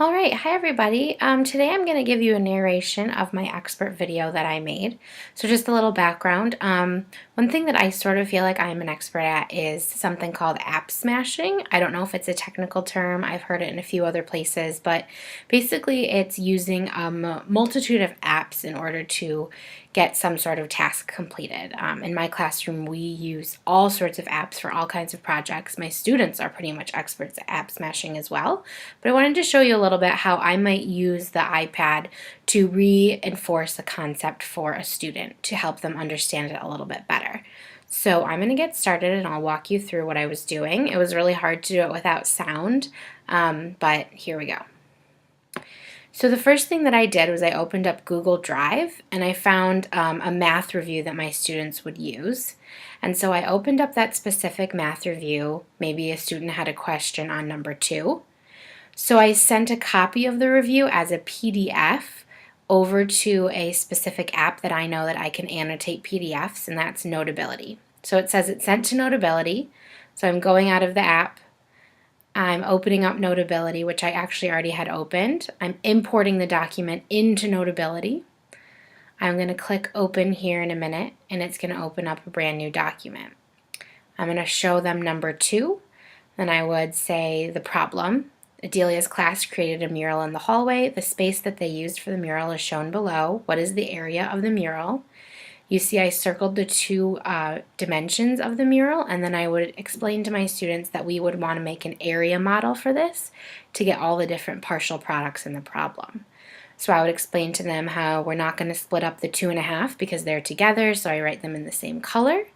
All right, hi everybody. Today I'm going to give you a narration of my expert video that I made. So just a little background. One thing that I sort of feel like I'm an expert at is something called app smashing. I don't know if it's a technical term. I've heard it in a few other places, but basically it's using a multitude of apps in order to get some sort of task completed. In my classroom, we use all sorts of apps for all kinds of projects. My students are pretty much experts at app smashing as well, but I wanted to show you a little bit how I might use the iPad to reinforce a concept for a student to help them understand it a little bit better. So I'm going to get started and I'll walk you through what I was doing. It was really hard to do it without sound, but here we go. So the first thing that I did was I opened up Google Drive and I found a math review that my students would use. And so I opened up that specific math review. Maybe a student had a question on number 2. So I sent a copy of the review as a PDF over to a specific app that I know that I can annotate PDFs, and that's Notability. So it says it's sent to Notability. So I'm going out of the app. I'm opening up Notability, which I actually already had opened. I'm importing the document into Notability. I'm going to click Open here in a minute, and it's going to open up a brand new document. I'm going to show them number 2. Then I would say the problem. Adelia's class created a mural in the hallway. The space that they used for the mural is shown below. What is the area of the mural? You see I circled the 2 dimensions of the mural, and then I would explain to my students that we would want to make an area model for this to get all the different partial products in the problem. So I would explain to them how we're not going to split up the 2 1/2 because they're together, so I write them in the same color.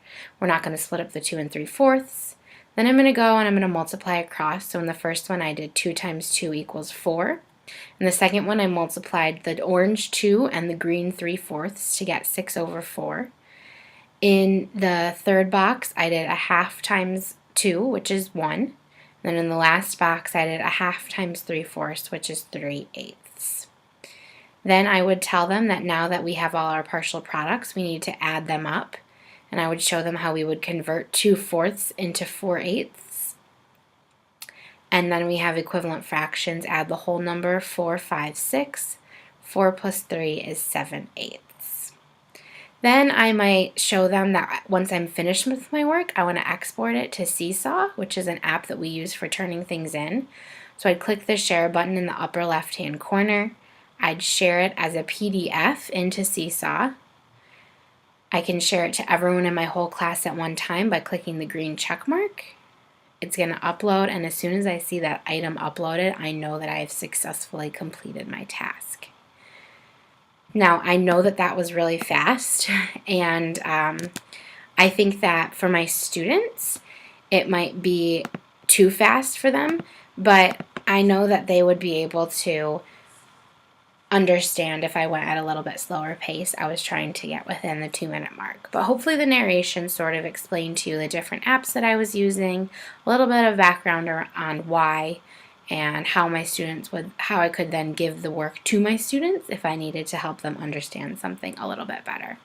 We're not going to split up the 2 3/4. Then I'm going to go and I'm going to multiply across. So in the first one I did 2 times 2 equals 4. In the second one I multiplied the orange 2 and the green 3/4 to get 6 over 4. In the third box I did a 1/2 times 2, which is 1. Then in the last box I did a 1/2 times 3/4, which is 3/8. Then I would tell them that now that we have all our partial products, we need to add them up. And I would show them how we would convert 2/4 into 4/8. And then we have equivalent fractions. Add the whole number, 4, 5, 6. 4 plus 3 is 7/8. Then I might show them that once I'm finished with my work, I want to export it to Seesaw, which is an app that we use for turning things in. So I'd click the share button in the upper left-hand corner. I'd share it as a PDF into Seesaw. I can share it to everyone in my whole class at one time by clicking the green check mark. It's going to upload, and as soon as I see that item uploaded, I know that I have successfully completed my task. Now, I know that that was really fast, and I think that for my students, it might be too fast for them, but I know that they would be able to understand if I went at a little bit slower pace. I was trying to get within the 2-minute mark. But hopefully the narration sort of explained to you the different apps that I was using, a little bit of background on why, and how I could then give the work to my students if I needed to help them understand something a little bit better.